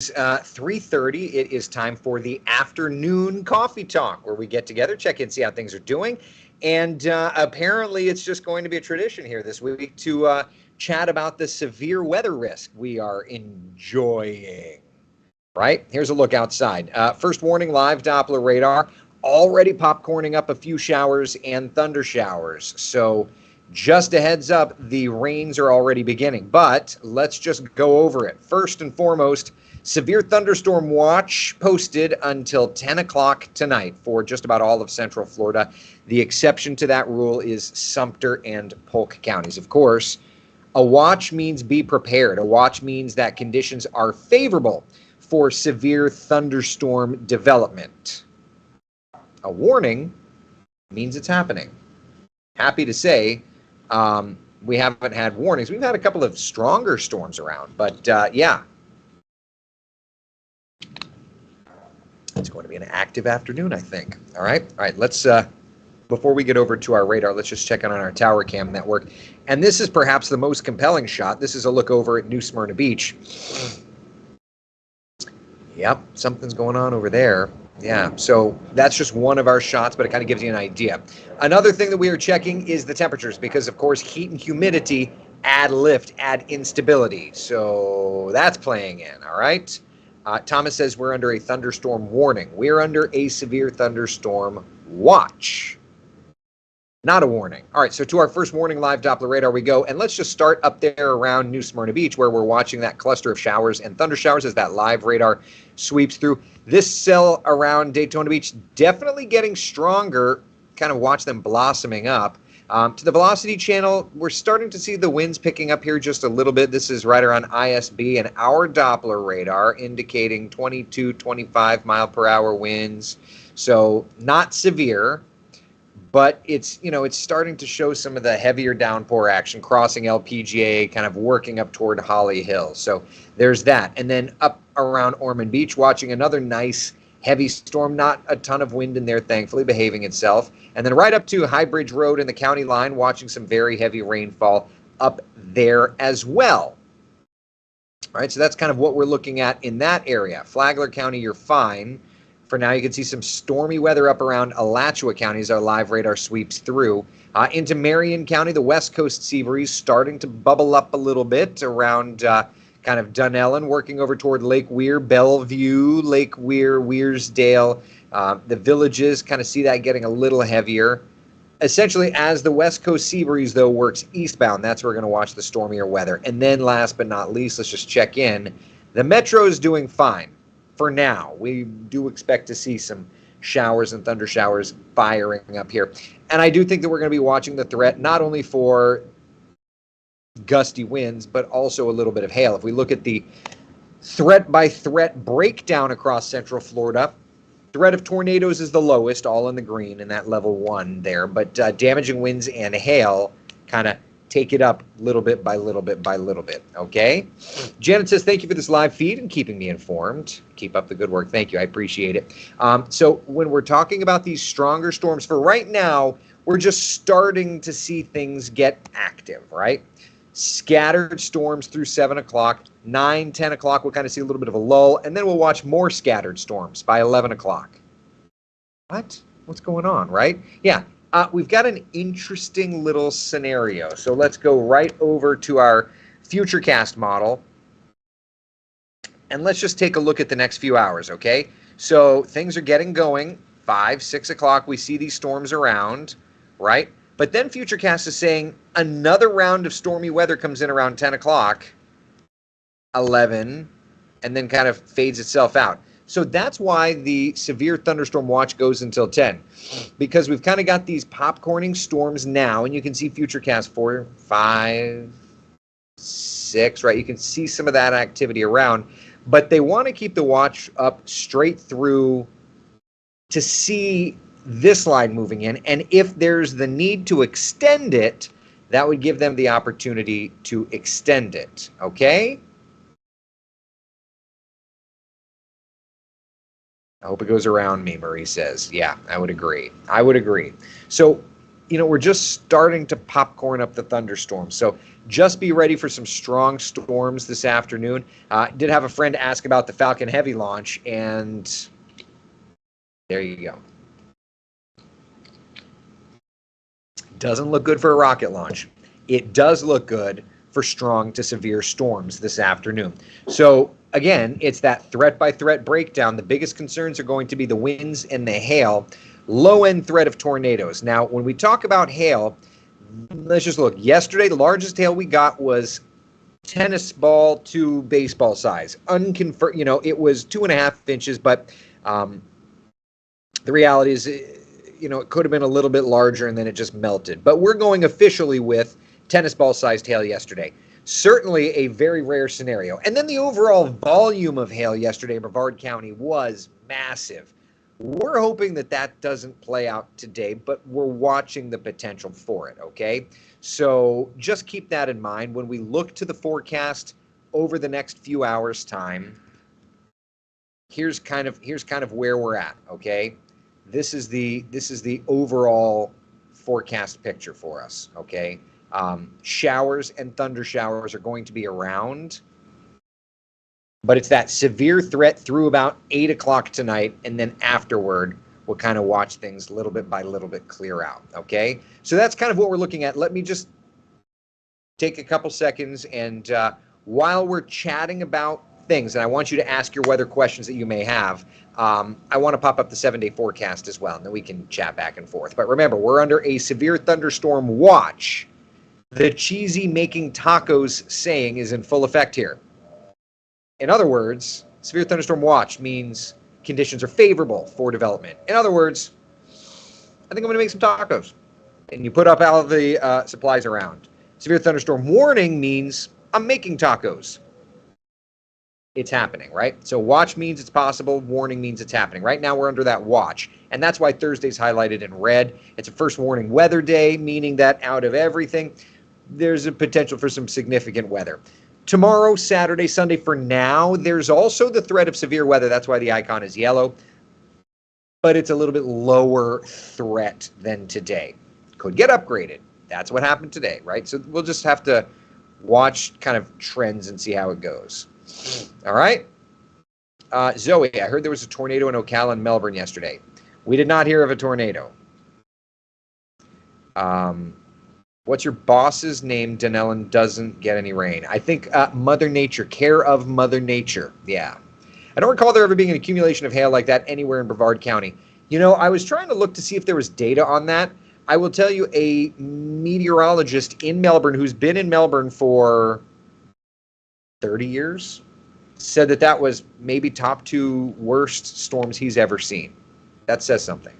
3:30. It is time for the afternoon coffee talk where we get together, check in, see how things are doing. And apparently it's just going to be a tradition here this week to chat about the severe weather risk we are enjoying. Right? Here's a look outside. First warning, live Doppler radar. Already popcorning up a few showers and thunder showers. So just a heads up, the rains are already beginning. But let's just go over it. First and foremost, severe thunderstorm watch posted until 10 o'clock tonight for just about all of Central Florida. The exception to that rule is Sumter and Polk counties. Of course, a watch means be prepared. A watch means that conditions are favorable for severe thunderstorm development. A warning means it's happening. Happy to say we haven't had warnings. We've had a couple of stronger storms around, but yeah. It's going to be an active afternoon, I think. All right, let's, before we get over to our radar, let's just check in on our tower cam network. And this is perhaps the most compelling shot. This is a look over at New Smyrna Beach. Yep, something's going on over there. Yeah, so that's just one of our shots, but it kind of gives you an idea. Another thing that we are checking is the temperatures because, of course, heat and humidity add lift, add instability. So that's playing in, all right? Thomas says we're under a thunderstorm warning. We're under a severe thunderstorm watch. Not a warning. All right, so to our first warning live Doppler radar we go, and let's just start up there around New Smyrna Beach where we're watching that cluster of showers and thunder showers as that live radar sweeps through. This cell around Daytona Beach definitely getting stronger, kind of watch them blossoming up. To the velocity channel, we're starting to see the winds picking up here just a little bit. This is right around ISB and our Doppler radar indicating 22, 25 mile per hour winds. So not severe, but it's, you know, it's starting to show some of the heavier downpour action crossing LPGA, kind of working up toward Holly Hill. So there's that. And then up around Ormond Beach, watching another nice heavy storm, not a ton of wind in there, thankfully, behaving itself. And then right up to High Bridge Road and the county line, watching some very heavy rainfall up there as well. All right, so that's kind of what we're looking at in that area. Flagler County, you're fine. For now, you can see some stormy weather up around Alachua County as our live radar sweeps through. Into Marion County, the west coast sea breeze starting to bubble up a little bit around kind of Dunellen, working over toward Lake Weir, Bellevue, Lake Weir, Weirsdale. The villages kind of see that getting a little heavier. Essentially, as the west coast sea breeze, though, works eastbound, that's where we're going to watch the stormier weather. And then last but not least, let's just check in. The metro is doing fine. For now, we do expect to see some showers and thunder showers firing up here. And I do think that we're going to be watching the threat not only for gusty winds, but also a little bit of hail. If we look at the threat by threat breakdown across Central Florida, threat of tornadoes is the lowest, all in the green in that level 1 there. But damaging winds and hail kind of take it up little bit by little bit by little bit, okay? Janet says, thank you for this live feed and keeping me informed. Keep up the good work. Thank you. I appreciate it. So when we're talking about these stronger storms, for right now, we're just starting to see things get active, right? Scattered storms through 7 o'clock. 9, 10 o'clock, we'll kind of see a little bit of a lull, and then we'll watch more scattered storms by 11 o'clock. What? What's going on, right? Yeah. We've got an interesting little scenario. So let's go right over to our Futurecast model. And let's just take a look at the next few hours, okay? So things are getting going. 5, 6 o'clock, we see these storms around, right? But then Futurecast is saying another round of stormy weather comes in around 10 o'clock, 11, and then kind of fades itself out. So that's why the severe thunderstorm watch goes until 10, because we've kind of got these popcorning storms now, and you can see Futurecast 4, 5, 6, right? You can see some of that activity around, but they want to keep the watch up straight through to see this line moving in, and if there's the need to extend it, that would give them the opportunity to extend it, okay? I hope it goes around me, Marie says. Yeah, I would agree. I would agree. So we're just starting to popcorn up the thunderstorm. So just be ready for some strong storms this afternoon. Did have a friend ask about the Falcon Heavy launch, and there you go. Doesn't look good for a rocket launch. It does look good for strong to severe storms this afternoon. So again, it's that threat by threat breakdown. The biggest concerns are going to be the winds and the hail. Low end threat of tornadoes. Now, when we talk about hail, let's just look. Yesterday, the largest hail we got was tennis ball to baseball size. Unconfirmed, it was 2.5 inches, but the reality is, it could have been a little bit larger and then it just melted. But we're going officially with tennis ball sized hail yesterday. Certainly a very rare scenario. And then the overall volume of hail yesterday in Brevard County was massive. We're hoping that doesn't play out today, but we're watching the potential for it, okay? So just keep that in mind when we look to the forecast over the next few hours' time. Here's kind of where we're at, okay? This is the overall forecast picture for us, okay? Showers and thunder showers are going to be around, but it's that severe threat through about 8 o'clock tonight, and then afterward, we'll kind of watch things little bit by little bit clear out, okay? So that's kind of what we're looking at. Let me just take a couple seconds, and while we're chatting about things, and I want you to ask your weather questions that you may have, I want to pop up the 7-day forecast as well, and then we can chat back and forth. But remember, we're under a severe thunderstorm watch. The cheesy making tacos saying is in full effect here. In other words, severe thunderstorm watch means conditions are favorable for development. In other words, I think I'm going to make some tacos. And you put up all of the supplies around. Severe thunderstorm warning means I'm making tacos. It's happening, right? So watch means it's possible. Warning means it's happening. Right now we're under that watch. And that's why Thursday's highlighted in red. It's a first warning weather day, meaning that out of everything, there's a potential for some significant weather. Tomorrow, Saturday, Sunday, for now, there's also the threat of severe weather. That's why the icon is yellow. But it's a little bit lower threat than today. Could get upgraded. That's what happened today, right? So we'll just have to watch kind of trends and see how it goes. All right. Zoe, I heard there was a tornado in Ocala and Melbourne yesterday. We did not hear of a tornado. What's your boss's name? Denellen doesn't get any rain. I think Mother Nature, care of Mother Nature. Yeah. I don't recall there ever being an accumulation of hail like that anywhere in Brevard County. I was trying to look to see if there was data on that. I will tell you, a meteorologist in Melbourne who's been in Melbourne for 30 years said that was maybe top 2 worst storms he's ever seen. That says something.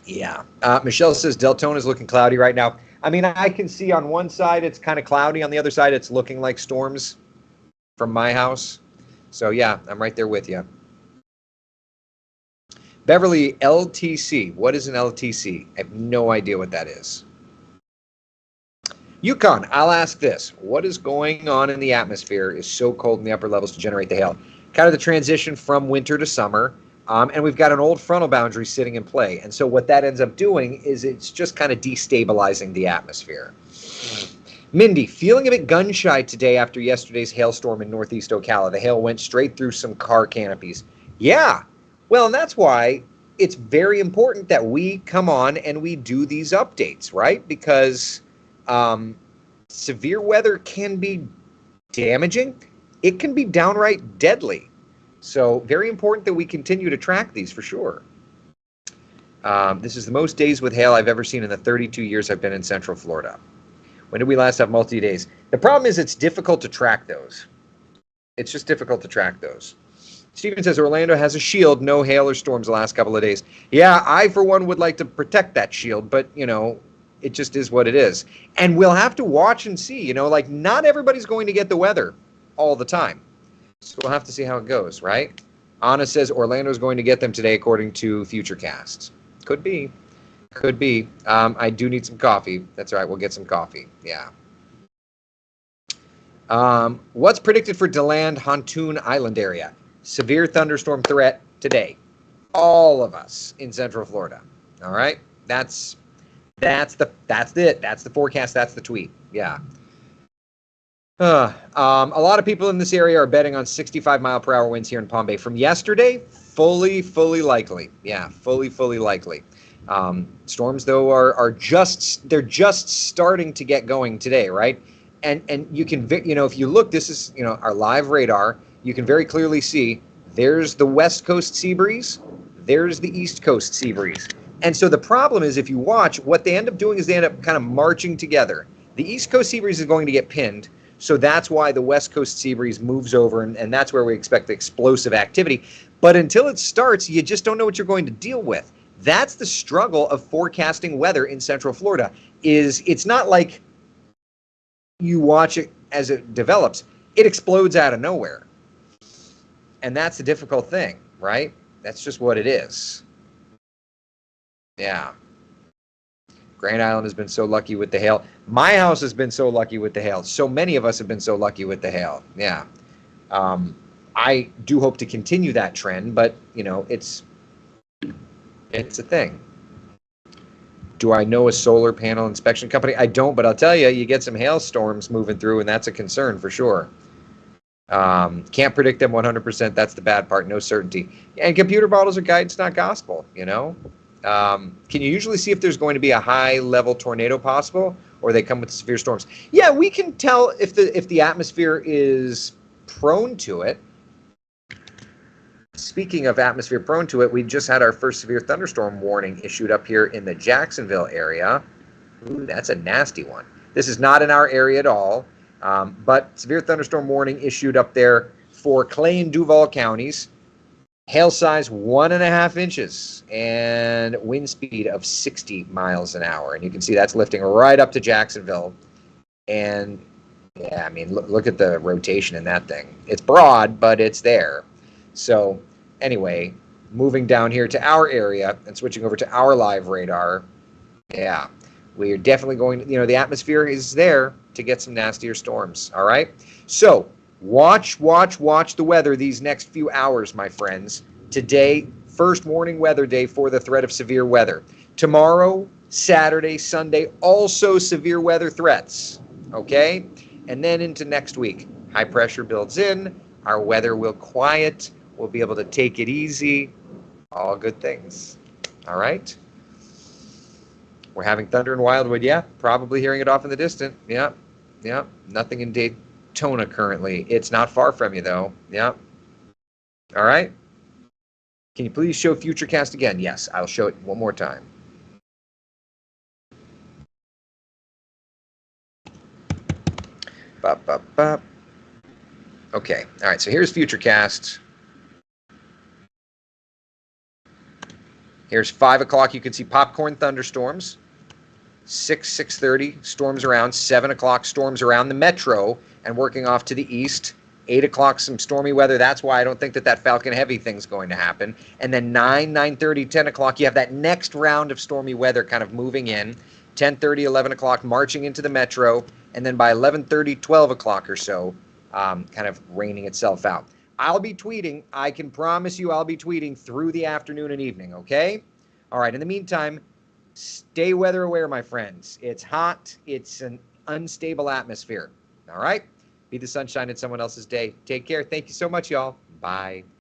Yeah. Michelle says Deltona is looking cloudy right now. I mean, I can see on one side it's kind of cloudy. On the other side, it's looking like storms from my house. So, yeah, I'm right there with you. Beverly, LTC. What is an LTC? I have no idea what that is. Yukon, I'll ask this. What is going on in the atmosphere is so cold in the upper levels to generate the hail? Kind of the transition from winter to summer. And we've got an old frontal boundary sitting in play. And so what that ends up doing is it's just kind of destabilizing the atmosphere. Mindy, feeling a bit gun shy today after yesterday's hailstorm in northeast Ocala. The hail went straight through some car canopies. Yeah. Well, and that's why it's very important that we come on and we do these updates, right? Because severe weather can be damaging. It can be downright deadly. So very important that we continue to track these for sure. This is the most days with hail I've ever seen in the 32 years I've been in Central Florida. When did we last have multi-days? The problem is it's difficult to track those. It's just difficult to track those. Steven says Orlando has a shield, no hail or storms the last couple of days. Yeah, I for one would like to protect that shield, but it just is what it is. And we'll have to watch and see, not everybody's going to get the weather all the time. So we'll have to see how it goes, right? Anna says Orlando's going to get them today according to Futurecasts. Could be. Could be. I do need some coffee. That's right. We'll get some coffee. Yeah. What's predicted for DeLand, Hantoon Island area? Severe thunderstorm threat today. all of us in Central Florida. All right, that's it. That's the forecast. That's the tweet. Yeah. A lot of people in this area are betting on 65-mile-per-hour winds here in Palm Bay. From yesterday, fully likely. Yeah, fully likely. Storms though are just starting to get going today, right? And you can, if you look, this is our live radar. You can very clearly see there's the west coast sea breeze, there's the east coast sea breeze. And so the problem is, if you watch, what they end up doing is they end up kind of marching together. The east coast sea breeze is going to get pinned. So that's why the west coast sea breeze moves over, and that's where we expect explosive activity. But until it starts, you just don't know what you're going to deal with. That's the struggle of forecasting weather in Central Florida. It's not like you watch it as it develops. It explodes out of nowhere. And that's the difficult thing, right? That's just what it is. Yeah. Grand Island has been so lucky with the hail. My house has been so lucky with the hail. So many of us have been so lucky with the hail. Yeah. I do hope to continue that trend, but it's a thing. Do I know a solar panel inspection company? I don't, but I'll tell you, you get some hailstorms moving through, and that's a concern for sure. Can't predict them 100%. That's the bad part. No certainty. And computer models are guidance, not gospel. Can you usually see if there's going to be a high-level tornado possible, or they come with severe storms? Yeah, we can tell if the atmosphere is prone to it. Speaking of atmosphere prone to it, we just had our first severe thunderstorm warning issued up here in the Jacksonville area. Ooh, that's a nasty one. This is not in our area at all, but severe thunderstorm warning issued up there for Clay and Duval counties. Hail size 1.5 inches and wind speed of 60 miles an hour. And you can see that's lifting right up to Jacksonville. And yeah, I mean, look at the rotation in that thing. It's broad, but it's there. So anyway, moving down here to our area and switching over to our live radar. Yeah, we are definitely going to, the atmosphere is there to get some nastier storms. All right. So watch the weather these next few hours, my friends. Today, first warning weather day for the threat of severe weather. Tomorrow, Saturday, Sunday, also severe weather threats. Okay? And then into next week, high pressure builds in. Our weather will quiet. We'll be able to take it easy. All good things. All right? We're having thunder in Wildwood. Yeah, probably hearing it off in the distance. Yeah. Nothing in Daytona currently. It's not far from you, though. Yeah. All right. Can you please show Futurecast again? Yes, I'll show it one more time. Bop, bop, bop. Okay. All right. So here's Futurecast. Here's 5 o'clock. You can see popcorn thunderstorms. 6:30, storms around. 7 o'clock, storms around the metro and working off to the east. 8 o'clock, some stormy weather. That's why I don't think that Falcon Heavy thing's going to happen. And then 9:30, 10 o'clock, you have that next round of stormy weather kind of moving in. 10:30, 11 o'clock, marching into the metro. And then by 11:30, 12 o'clock or so, kind of raining itself out. I'll be tweeting. I can promise you I'll be tweeting through the afternoon and evening, okay? All right, in the meantime, stay weather aware, my friends. It's hot. It's an unstable atmosphere. All right? Be the sunshine in someone else's day. Take care. Thank you so much, y'all. Bye.